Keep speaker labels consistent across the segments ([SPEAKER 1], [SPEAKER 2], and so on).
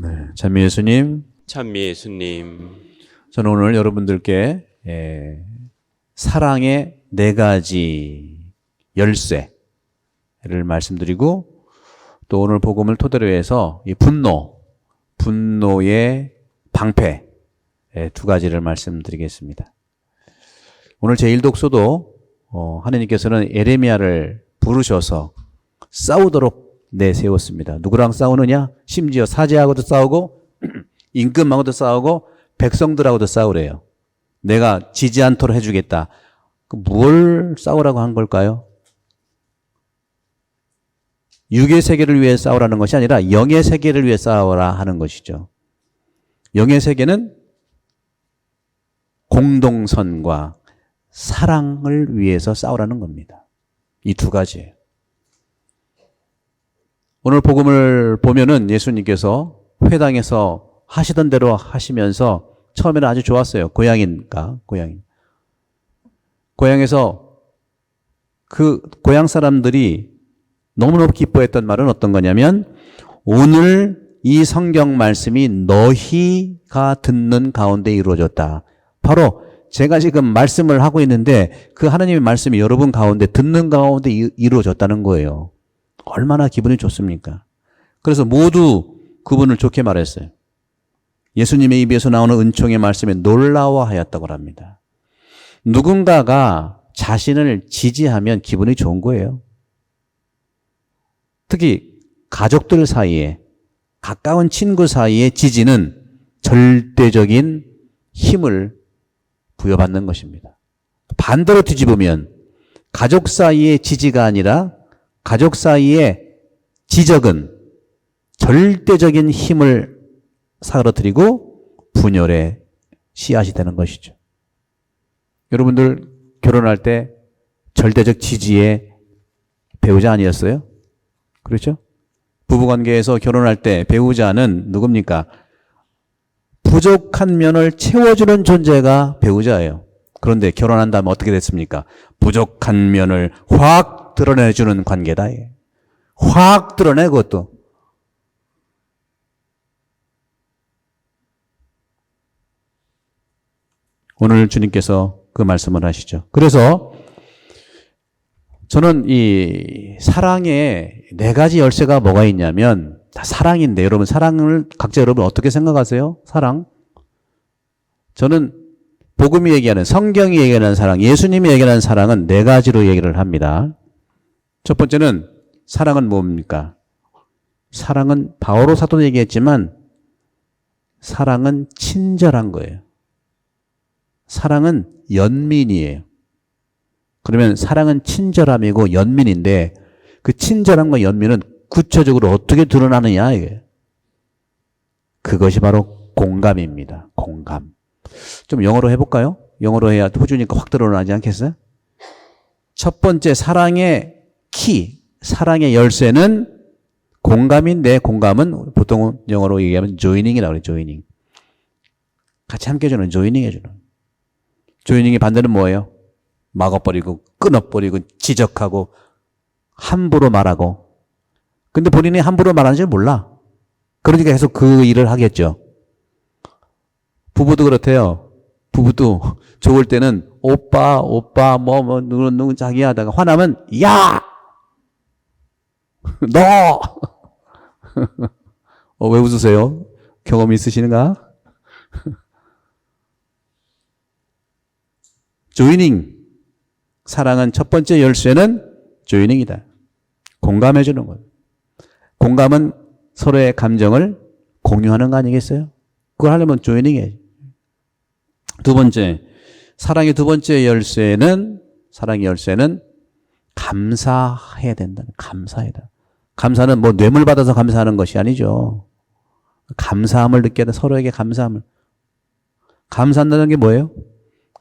[SPEAKER 1] 네, 찬미 예수님,
[SPEAKER 2] 찬미 예수님,
[SPEAKER 1] 저는 오늘 여러분들께 사랑의 네 가지 열쇠를 말씀드리고, 또 오늘 복음을 토대로 해서 이 분노의 방패 두 가지를 말씀드리겠습니다. 오늘 제1독서도 하나님께서는 예레미야를 부르셔서 싸우도록 내세웠습니다. 누구랑 싸우느냐? 심지어 사제하고도 싸우고 임금하고도 싸우고 백성들하고도 싸우래요. 내가 지지 않도록 해주겠다. 뭘 싸우라고 한 걸까요? 육의 세계를 위해 싸우라는 것이 아니라 영의 세계를 위해 싸우라 하는 것이죠. 영의 세계는 공동선과 사랑을 위해서 싸우라는 겁니다. 이 두 가지예요. 오늘 복음을 보면은 예수님께서 회당에서 하시던 대로 하시면서 처음에는 아주 좋았어요. 고향에서 그 고향 사람들이 너무너무 기뻐했던 말은 어떤 거냐면, 오늘 이 성경 말씀이 너희가 듣는 가운데 이루어졌다. 바로 제가 지금 말씀을 하고 있는데 그 하나님의 말씀이 여러분 가운데 듣는 가운데 이루어졌다는 거예요. 얼마나 기분이 좋습니까? 그래서 모두 그분을 좋게 말했어요. 예수님의 입에서 나오는 은총의 말씀에 놀라워하였다고 합니다. 누군가가 자신을 지지하면 기분이 좋은 거예요. 특히 가족들 사이에, 가까운 친구 사이의 지지는 절대적인 힘을 부여받는 것입니다. 반대로 뒤집으면 가족 사이의 지지가 아니라 가족 사이의 지적은 절대적인 힘을 사로뜨리고 분열의 씨앗이 되는 것이죠. 여러분들 결혼할 때 절대적 지지의 배우자 아니었어요? 그렇죠? 부부관계에서 결혼할 때 배우자는 누굽니까? 부족한 면을 채워주는 존재가 배우자예요. 그런데 결혼한 다음에 어떻게 됐습니까? 부족한 면을 확 드러내주는 관계다. 확 드러내, 그것도. 오늘 주님께서 그 말씀을 하시죠. 그래서 저는 이 사랑의 네 가지 열쇠가 뭐가 있냐면, 다 사랑인데, 여러분 사랑을 각자 여러분 어떻게 생각하세요? 사랑? 저는 복음이 얘기하는, 성경이 얘기하는 사랑, 예수님이 얘기하는 사랑은 네 가지로 얘기를 합니다. 첫 번째는 사랑은 뭡니까? 사랑은 바오로 사도도 얘기했지만 사랑은 친절한 거예요. 사랑은 연민이에요. 그러면 사랑은 친절함이고 연민인데, 그 친절함과 연민은 구체적으로 어떻게 드러나느냐, 이게. 그것이 바로 공감입니다. 공감. 좀 영어로 해볼까요? 영어로 해야 호주니까 확 드러나지 않겠어요? 첫 번째 사랑의 키, 사랑의 열쇠는 공감인데, 공감은 보통 영어로 얘기하면 joining이라고 그래요. joining. 같이 함께 해주는, joining 해주는. joining의 반대는 뭐예요? 막아버리고, 끊어버리고, 지적하고, 함부로 말하고. 근데 본인이 함부로 말하는 줄 몰라. 그러니까 계속 그 일을 하겠죠. 부부도 그렇대요. 부부도 좋을 때는 오빠, 누구 자기 하다가 화나면, 야! 너! 왜 웃으세요? 경험 있으신가? 조이닝. 사랑은 첫 번째 열쇠는 조이닝이다. 공감해 주는 거예요. 공감은 서로의 감정을 공유하는 거 아니겠어요? 그걸 하려면 조이닝이에요. 두 번째, 사랑의 두 번째 열쇠는, 사랑의 열쇠는 감사해야 된다. 감사해다. 감사는 뭐 뇌물 받아서 감사하는 것이 아니죠. 감사함을 느껴야 돼. 서로에게 감사함을. 감사한다는 게 뭐예요?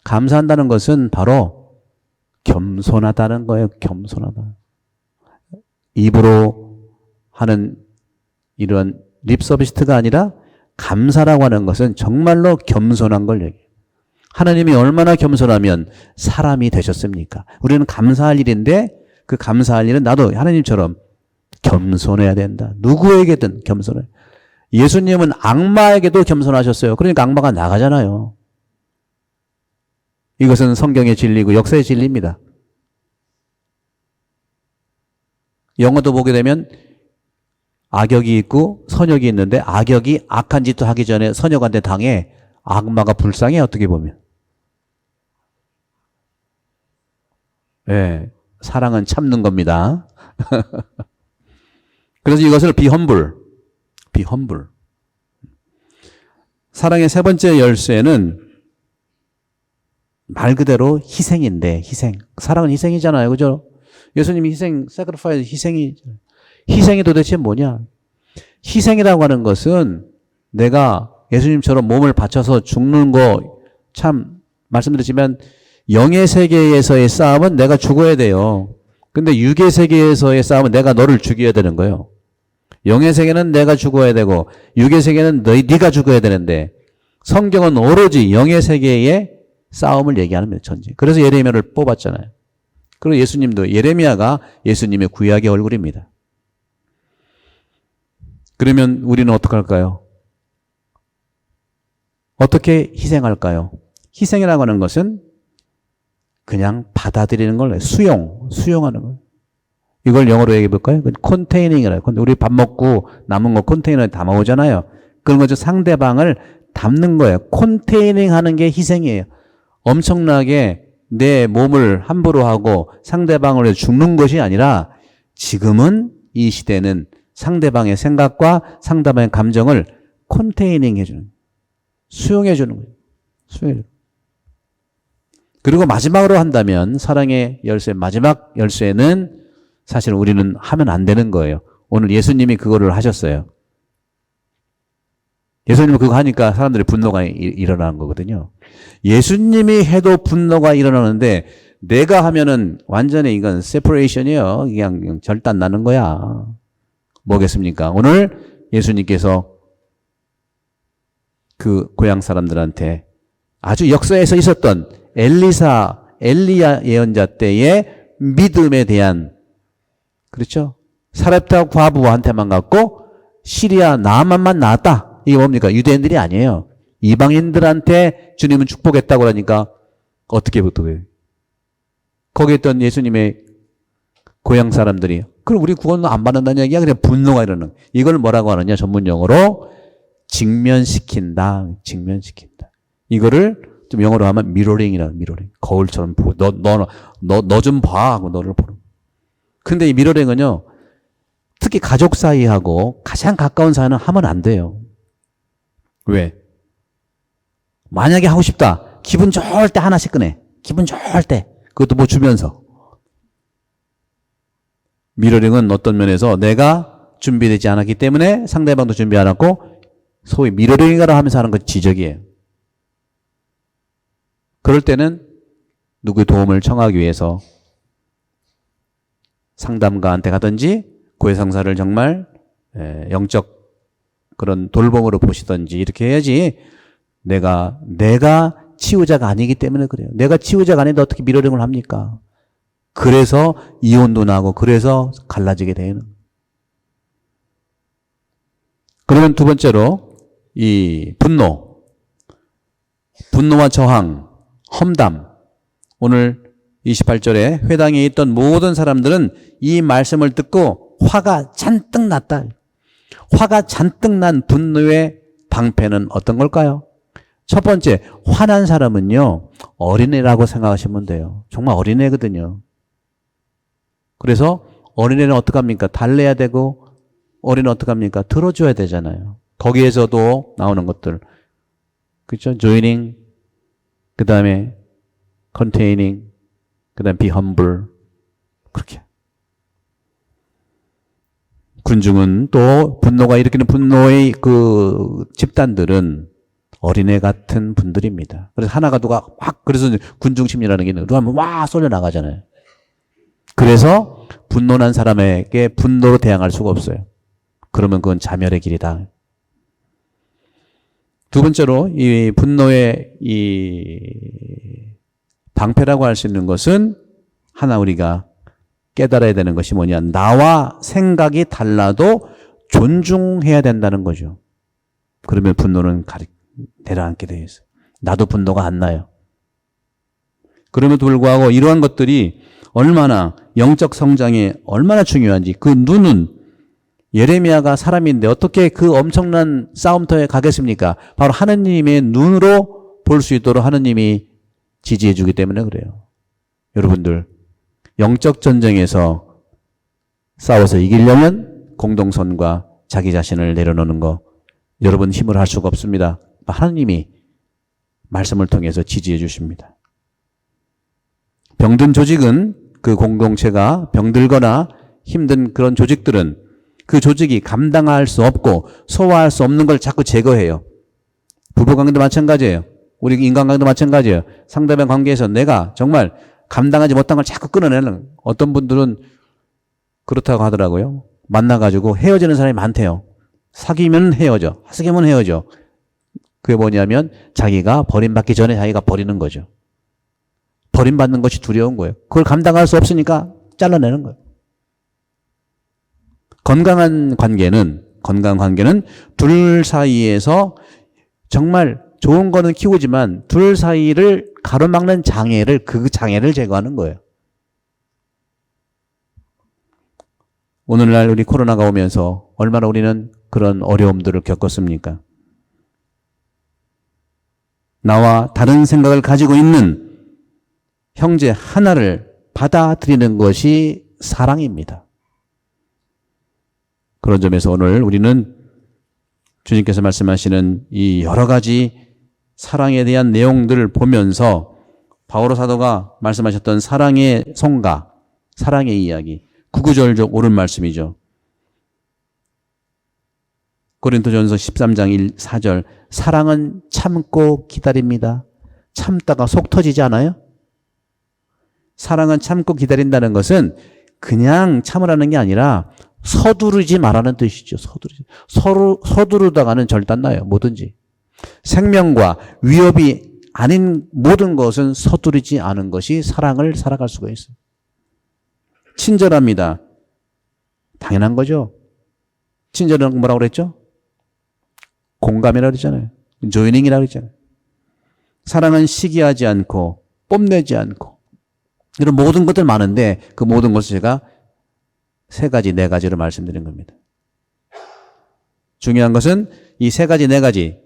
[SPEAKER 1] 감사한다는 것은 바로 겸손하다는 거예요. 겸손하다. 입으로 하는 이런 립 서비스가 아니라 감사라고 하는 것은 정말로 겸손한 걸 얘기해요. 하나님이 얼마나 겸손하면 사람이 되셨습니까? 우리는 감사할 일인데, 그 감사할 일은 나도 하나님처럼 겸손해야 된다. 누구에게든 겸손해. 예수님은 악마에게도 겸손하셨어요. 그러니까 악마가 나가잖아요. 이것은 성경의 진리고 역사의 진리입니다. 영어도 보게 되면 악역이 있고 선역이 있는데 악역이 악한 짓도 하기 전에 선역한테 당해. 악마가 불쌍해 어떻게 보면. 네, 사랑은 참는 겁니다. 그래서 이것을 be humble. 사랑의 세 번째 열쇠는 말 그대로 희생인데, 희생. 사랑은 희생이잖아요. 그죠? 예수님이 sacrifice, 희생이 도대체 뭐냐? 희생이라고 하는 것은 내가 예수님처럼 몸을 바쳐서 죽는 거 참 말씀드렸지만 영의 세계에서의 싸움은 내가 죽어야 돼요. 근데 육의 세계에서의 싸움은 내가 너를 죽여야 되는 거예요. 영의 세계는 내가 죽어야 되고 육의 세계는 네가 죽어야 되는데 성경은 오로지 영의 세계의 싸움을 얘기하는 거예요. 전쟁. 그래서 예레미야를 뽑았잖아요. 그리고 예수님도 예레미야가 예수님의 구약의 얼굴입니다. 그러면 우리는 어떻게 할까요? 어떻게 희생할까요? 희생이라고 하는 것은 그냥 받아들이는 걸 수용하는 거예요. 이걸 영어로 얘기해 볼까요? 컨테이닝이라고. 우리 밥 먹고 남은 거 컨테이너에 담아오잖아요. 그런 거죠. 상대방을 담는 거예요. 컨테이닝 하는 게 희생이에요. 엄청나게 내 몸을 함부로 하고 상대방을 위해 죽는 것이 아니라 지금은 이 시대는 상대방의 생각과 상대방의 감정을 컨테이닝 해주는 거예요. 수용해 주는 거예요. 수용해. 그리고 마지막으로 한다면 사랑의 열쇠, 마지막 열쇠는 사실 우리는 하면 안 되는 거예요. 오늘 예수님이 그거를 하셨어요. 예수님은 그거 하니까 사람들이 분노가 일어나는 거거든요. 예수님이 해도 분노가 일어나는데 내가 하면은 완전히 이건 세퍼레이션이에요. 그냥 절단 나는 거야. 뭐겠습니까? 오늘 예수님께서 그 고향 사람들한테 아주 역사에서 있었던 엘리야 예언자 때의 믿음에 대한, 그렇죠? 사렙다 과부한테만 갖고 시리아 나아만만 나았다. 이게 뭡니까? 유대인들이 아니에요. 이방인들한테 주님은 축복했다고 하니까 어떻게 해요? 거기에 있던 예수님의 고향 사람들이 그럼 우리 구원 안 받는다는 얘기야? 그냥 분노가 일어나는. 이걸 뭐라고 하느냐? 전문 용어로 직면시킨다. 이거를 좀 영어로 하면 미러링이라. 미러링. 거울처럼 보고 너 좀 봐 하고 너를 보는. 근데 이 미러링은요, 특히 가족 사이하고 가장 가까운 사이는 하면 안 돼요. 왜? 만약에 하고 싶다. 기분 좋을 때 하나씩 꺼내. 기분 좋을 때. 그것도 뭐 주면서. 미러링은 어떤 면에서 내가 준비되지 않았기 때문에 상대방도 준비 안 했고 소위 미러링이라 하면서 하는 건 지적이에요. 그럴 때는 누구의 도움을 청하기 위해서 상담가한테 가든지 고해상사를 정말 영적 그런 돌봄으로 보시든지 이렇게 해야지. 내가 치유자가 아니기 때문에 그래요. 내가 치유자가 아닌데 어떻게 미러링을 합니까? 그래서 이혼도 나고 그래서 갈라지게 되는. 그러면 두 번째로 이 분노와 저항, 험담. 오늘 28절에 회당에 있던 모든 사람들은 이 말씀을 듣고 화가 잔뜩 났다. 화가 잔뜩 난 분노의 방패는 어떤 걸까요? 첫 번째, 화난 사람은요, 어린애라고 생각하시면 돼요. 정말 어린애거든요. 그래서 어린애는 어떡합니까? 달래야 되고, 어린애는 어떡합니까? 들어줘야 되잖아요. 거기에서도 나오는 것들. 그렇죠? joining, 그 다음에 containing, 그 다음에 be humble. 그렇게. 군중은 또 분노가 일으키는 분노의 그 집단들은 어린애 같은 분들입니다. 그래서 하나가 누가 확, 그래서 군중 심리라는 게 누가 하면 와 쏠려 나가잖아요. 그래서 분노난 사람에게 분노로 대항할 수가 없어요. 그러면 그건 자멸의 길이다. 두 번째로 이 분노의 이 방패라고 할 수 있는 것은 하나 우리가 깨달아야 되는 것이 뭐냐. 나와 생각이 달라도 존중해야 된다는 거죠. 그러면 분노는 내려앉게 되어 있어요. 나도 분노가 안 나요. 그럼에도 불구하고 이러한 것들이 얼마나 영적 성장에 얼마나 중요한지, 그 눈은 예레미야가 사람인데 어떻게 그 엄청난 싸움터에 가겠습니까? 바로 하느님의 눈으로 볼 수 있도록 하느님이 지지해 주기 때문에 그래요. 여러분들, 영적 전쟁에서 싸워서 이기려면 공동선과 자기 자신을 내려놓는 거 여러분 힘을 할 수가 없습니다. 하느님이 말씀을 통해서 지지해 주십니다. 병든 조직은, 그 공동체가 병들거나 힘든 그런 조직들은 그 조직이 감당할 수 없고 소화할 수 없는 걸 자꾸 제거해요. 부부관계도 마찬가지예요. 우리 인간관계도 마찬가지예요. 상대방 관계에서 내가 정말 감당하지 못한 걸 자꾸 끊어내는, 어떤 분들은 그렇다고 하더라고요. 만나가지고 헤어지는 사람이 많대요. 사귀면 헤어져. 사귀면 헤어져. 그게 뭐냐면 자기가 버림받기 전에 자기가 버리는 거죠. 버림받는 것이 두려운 거예요. 그걸 감당할 수 없으니까 잘라내는 거예요. 건강한 관계는 둘 사이에서 정말 좋은 거는 키우지만 둘 사이를 가로막는 장애를, 그 장애를 제거하는 거예요. 오늘날 우리 코로나가 오면서 얼마나 우리는 그런 어려움들을 겪었습니까? 나와 다른 생각을 가지고 있는 형제 하나를 받아들이는 것이 사랑입니다. 그런 점에서 오늘 우리는 주님께서 말씀하시는 이 여러 가지 사랑에 대한 내용들을 보면서 바오로 사도가 말씀하셨던 사랑의 성가, 사랑의 이야기, 구구절절 옳은 말씀이죠. 고린도전서 13장 4절, 사랑은 참고 기다립니다. 참다가 속 터지지 않아요? 사랑은 참고 기다린다는 것은 그냥 참으라는 게 아니라 서두르지 말라는 뜻이죠. 서두르다가는 절단나요. 뭐든지. 생명과 위협이 아닌 모든 것은 서두르지 않은 것이 사랑을 살아갈 수가 있어요. 친절합니다. 당연한 거죠. 친절은 뭐라고 그랬죠? 공감이라고 그랬잖아요. 조이닝이라고 그랬잖아요. 사랑은 시기하지 않고 뽐내지 않고 이런 모든 것들 많은데 그 모든 것을 제가 세 가지, 네 가지로 말씀드린 겁니다. 중요한 것은 이 세 가지, 네 가지,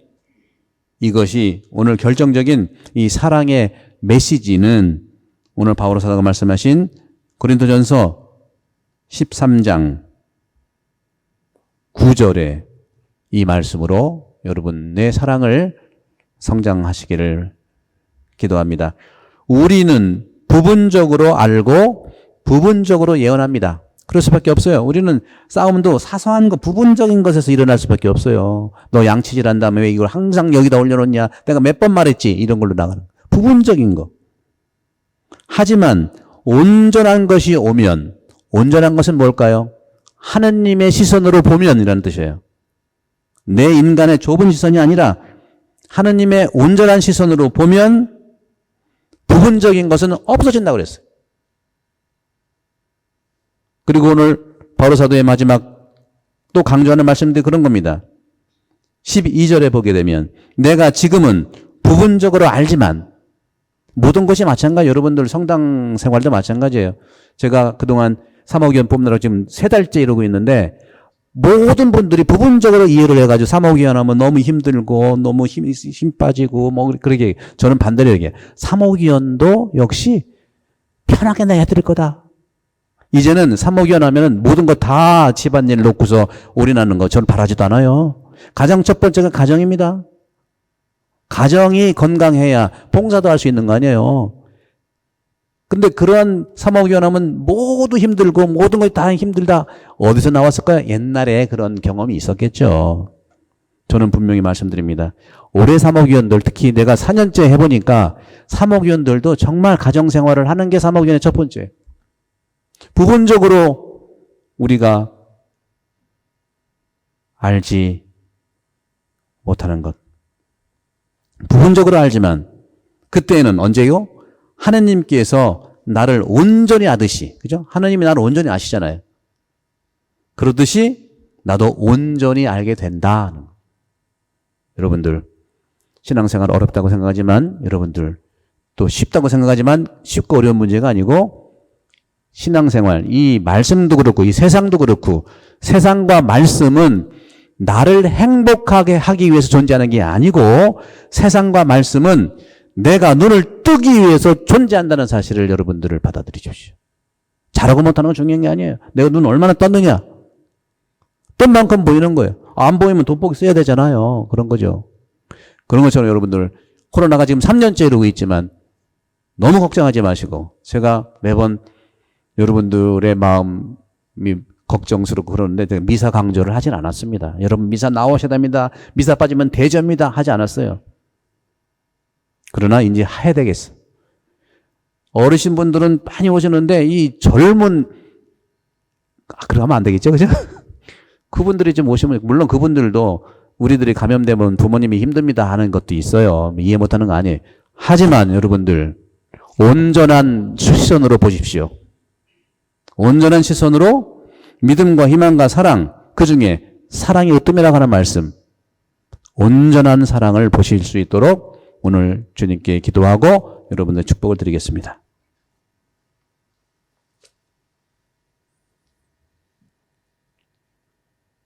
[SPEAKER 1] 이것이 오늘 결정적인 이 사랑의 메시지는 오늘 바오로 사도가 말씀하신 고린도전서 13장 9절에 이 말씀으로 여러분의 사랑을 성장하시기를 기도합니다. 우리는 부분적으로 알고 부분적으로 예언합니다. 그럴 수밖에 없어요. 우리는 싸움도 사소한 거, 부분적인 것에서 일어날 수밖에 없어요. 너 양치질 한 다음에 왜 이걸 항상 여기다 올려놓냐? 내가 몇 번 말했지? 이런 걸로 나가는 거. 부분적인 거. 하지만 온전한 것이 오면, 온전한 것은 뭘까요? 하느님의 시선으로 보면 이라는 뜻이에요. 내 인간의 좁은 시선이 아니라 하느님의 온전한 시선으로 보면 부분적인 것은 없어진다고 그랬어요. 그리고 오늘 바오로 사도의 마지막 또 강조하는 말씀들이 그런 겁니다. 12절에 보게 되면 내가 지금은 부분적으로 알지만 모든 것이 마찬가지예요. 여러분들 성당 생활도 마찬가지예요. 제가 그동안 사모기원 뽑느라고 지금 3달째 이러고 있는데 모든 분들이 부분적으로 이해를 해가지고 사모기원 하면 너무 힘들고 너무 힘 빠지고 뭐 그러게 저는 반대로 얘기해요. 사모기원도 역시 편하게 내가 해드릴 거다. 이제는 사모기원 하면은 모든 거 다 집안일 놓고서 올인하는 거 저는 바라지도 않아요. 가장 첫 번째가 가정입니다. 가정이 건강해야 봉사도 할 수 있는 거 아니에요. 근데 그러한 사모기원 하면 모두 힘들고 모든 걸 다 힘들다. 어디서 나왔을까요? 옛날에 그런 경험이 있었겠죠. 저는 분명히 말씀드립니다. 올해 사모기원들, 특히 내가 4년째 해보니까 사모기원들도 정말 가정생활을 하는 게 사모기원의 첫 번째. 부분적으로 우리가 알지 못하는 것. 부분적으로 알지만 그때는 언제요? 하느님께서 나를 온전히 아듯이, 그죠? 하느님이 나를 온전히 아시잖아요. 그러듯이 나도 온전히 알게 된다. 여러분들 신앙생활 어렵다고 생각하지만 여러분들 또 쉽다고 생각하지만 쉽고 어려운 문제가 아니고 신앙생활, 이 말씀도 그렇고 이 세상도 그렇고 세상과 말씀은 나를 행복하게 하기 위해서 존재하는 게 아니고 세상과 말씀은 내가 눈을 뜨기 위해서 존재한다는 사실을 여러분들을 받아들이십시오. 잘하고 못하는 건 중요한 게 아니에요. 내가 눈 얼마나 떴느냐. 뜬 만큼 보이는 거예요. 안 보이면 돋보기 써야 되잖아요. 그런 거죠. 그런 것처럼 여러분들 코로나가 지금 3년째 이러고 있지만 너무 걱정하지 마시고 제가 매번 여러분들의 마음이 걱정스럽고 그러는데 제가 미사 강조를 하진 않았습니다. 여러분 미사 나오셔야 됩니다. 미사 빠지면 대접입니다. 하지 않았어요. 그러나 이제 해야 되겠어. 어르신분들은 많이 오시는데 이 젊은 그러면 안 되겠죠, 그죠? 그분들이 좀 오시면 물론 그분들도 우리들이 감염되면 부모님이 힘듭니다 하는 것도 있어요. 이해 못하는 거 아니에요. 하지만 여러분들 온전한 시선으로 보십시오. 온전한 시선으로 믿음과 희망과 사랑, 그중에 사랑이 으뜸이라고 하는 말씀, 온전한 사랑을 보실 수 있도록 오늘 주님께 기도하고 여러분들 축복을 드리겠습니다.